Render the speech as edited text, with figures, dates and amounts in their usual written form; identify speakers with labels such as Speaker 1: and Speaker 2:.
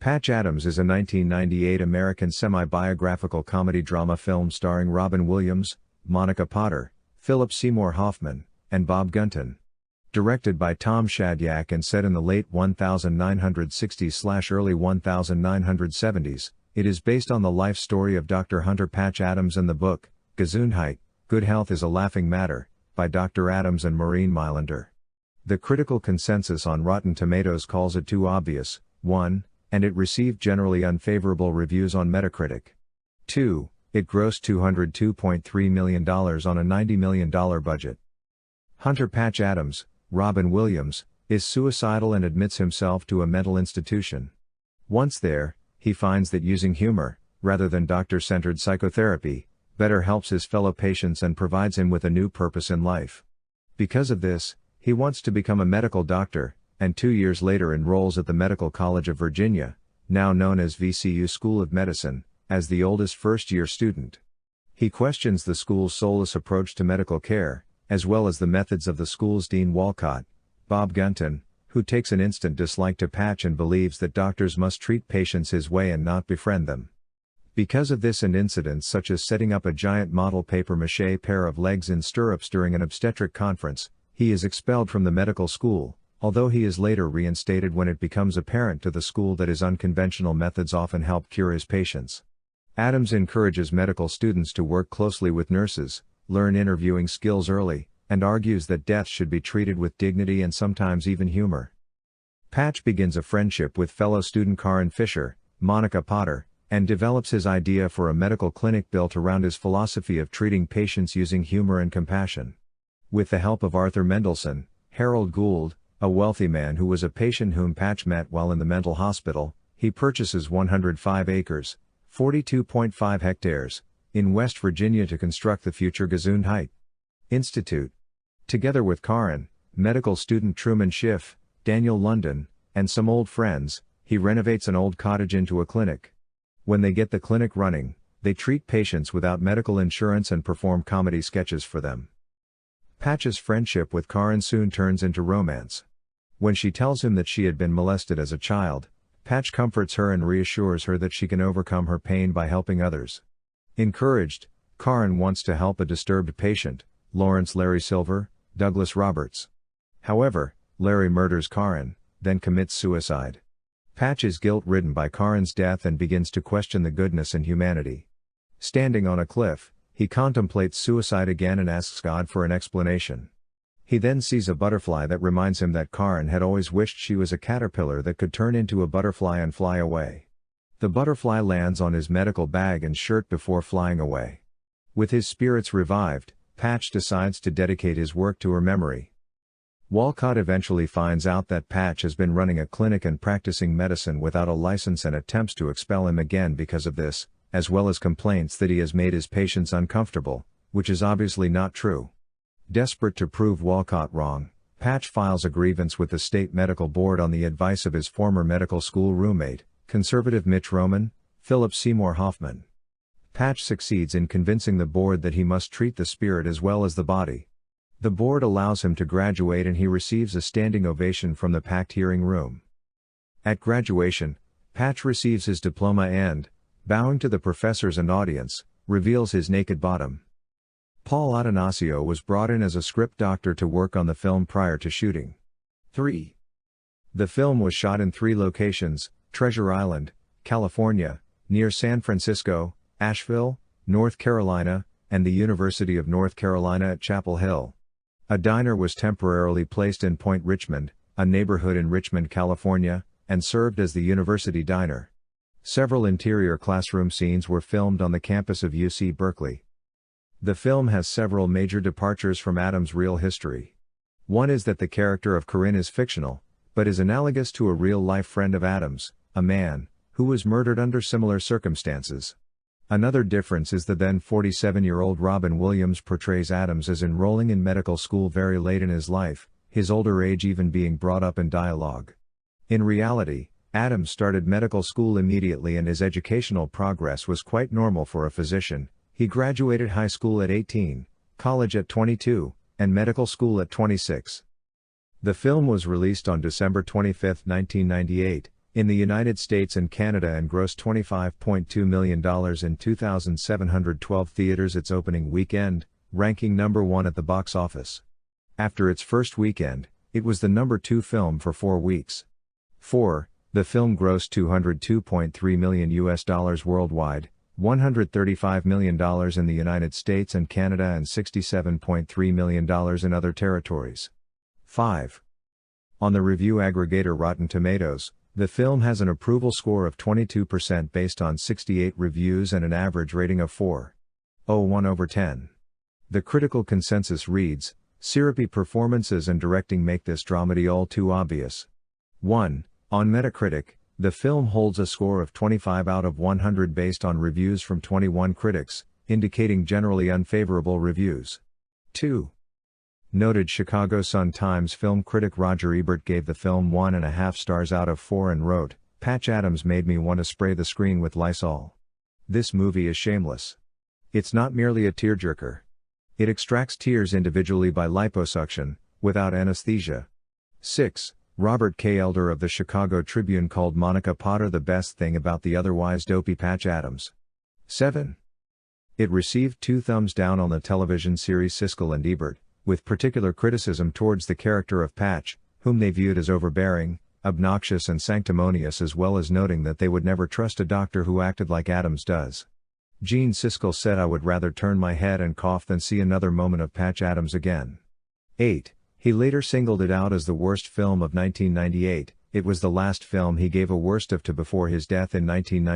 Speaker 1: Patch Adams is a 1998 American semi-biographical comedy drama film starring Robin Williams, Monica Potter, Philip Seymour Hoffman, and Bob Gunton. Directed by Tom Shadyac and set in the late 1960s/early 1970s, it is based on the life story of Dr. Hunter Patch Adams and the book, Gesundheit, Good Health is a Laughing Matter, by Dr. Adams and Maureen Mylander. The critical consensus on Rotten Tomatoes calls it too obvious, 1, and it received generally unfavorable reviews on Metacritic. 2, it grossed $202.3 million on a $90 million budget. Hunter Patch Adams, Robin Williams, is suicidal and admits himself to a mental institution. Once there, he finds that using humor, rather than doctor-centered psychotherapy, better helps his fellow patients and provides him with a new purpose in life. Because of this, he wants to become a medical doctor, and 2 years later enrolls at the Medical College of Virginia, now known as VCU School of Medicine, as the oldest first-year student. He questions the school's soulless approach to medical care, as well as the methods of the school's Dean Walcott, Bob Gunton, who takes an instant dislike to Patch and believes that doctors must treat patients his way and not befriend them. Because of this and incidents such as setting up a giant model papier-mâché pair of legs in stirrups during an obstetric conference, he is expelled from the medical school, although he is later reinstated when it becomes apparent to the school that his unconventional methods often help cure his patients. Adams encourages medical students to work closely with nurses, learn interviewing skills early, and argues that death should be treated with dignity and sometimes even humor. Patch begins a friendship with fellow student Karen Fisher, Monica Potter, and develops his idea for a medical clinic built around his philosophy of treating patients using humor and compassion. With the help of Arthur Mendelsohn, Harold Gould, a wealthy man who was a patient whom Patch met while in the mental hospital, he purchases 105 acres, 42.5 hectares, in West Virginia to construct the future Gesundheit Institute. Together with Karen, medical student Truman Schiff, Daniel London, and some old friends, he renovates an old cottage into a clinic. When they get the clinic running, they treat patients without medical insurance and perform comedy sketches for them. Patch's friendship with Karen soon turns into romance. When she tells him that she had been molested as a child, Patch comforts her and reassures her that she can overcome her pain by helping others. Encouraged, Karen wants to help a disturbed patient, Lawrence Larry Silver, Douglas Roberts. However, Larry murders Karen, then commits suicide. Patch is guilt-ridden by Karen's death and begins to question the goodness and humanity. Standing on a cliff, he contemplates suicide again and asks God for an explanation. He then sees a butterfly that reminds him that Karen had always wished she was a caterpillar that could turn into a butterfly and fly away. The butterfly lands on his medical bag and shirt before flying away. With his spirits revived, Patch decides to dedicate his work to her memory. Walcott eventually finds out that Patch has been running a clinic and practicing medicine without a license and attempts to expel him again because of this, as well as complaints that he has made his patients uncomfortable, which is obviously not true. Desperate to prove Walcott wrong, Patch files a grievance with the state medical board on the advice of his former medical school roommate, conservative Mitch Roman, Philip Seymour Hoffman. Patch succeeds in convincing the board that he must treat the spirit as well as the body. The board allows him to graduate and he receives a standing ovation from the packed hearing room. At graduation, Patch receives his diploma and, bowing to the professors and audience, reveals his naked bottom. Paul Atanasio was brought in as a script doctor to work on the film prior to shooting. 3. The film was shot in 3 locations: Treasure Island, California, near San Francisco, Asheville, North Carolina, and the University of North Carolina at Chapel Hill. A diner was temporarily placed in Point Richmond, a neighborhood in Richmond, California, and served as the University Diner. Several interior classroom scenes were filmed on the campus of UC Berkeley. The film has several major departures from Adams' real history. One is that the character of Corinne is fictional, but is analogous to a real-life friend of Adams, a man who was murdered under similar circumstances. Another difference is that then 47-year-old Robin Williams portrays Adams as enrolling in medical school very late in his life, his older age even being brought up in dialogue. In reality, Adams started medical school immediately and his educational progress was quite normal for a physician. He graduated high school at 18, college at 22, and medical school at 26. The film was released on December 25, 1998, in the United States and Canada and grossed $25.2 million in 2,712 theaters its opening weekend, ranking number 1 at the box office. After its first weekend, it was the number 2 film for 4 weeks. 4. The film grossed $202.3 million worldwide, $135 million in the United States and Canada and $67.3 million in other territories. 5. On the review aggregator Rotten Tomatoes, the film has an approval score of 22% based on 68 reviews and an average rating of 4.01/10. The critical consensus reads, "Syrupy performances and directing make this dramedy all too obvious." 1. On Metacritic, the film holds a score of 25 out of 100 based on reviews from 21 critics, indicating generally unfavorable reviews. 2. Noted Chicago Sun-Times film critic Roger Ebert gave the film 1.5 stars out of 4 and wrote, "Patch Adams made me want to spray the screen with Lysol. This movie is shameless. It's not merely a tearjerker. It extracts tears individually by liposuction, without anesthesia." 6. Robert K. Elder of the Chicago Tribune called Monica Potter the best thing about the otherwise dopey Patch Adams. 7. It received 2 thumbs down on the television series Siskel and Ebert, with particular criticism towards the character of Patch, whom they viewed as overbearing, obnoxious and sanctimonious, as well as noting that they would never trust a doctor who acted like Adams does. Gene Siskel said, "I would rather turn my head and cough than see another moment of Patch Adams again." 8. He later singled it out as the worst film of 1998, it was the last film he gave a worst of to before his death in 1990.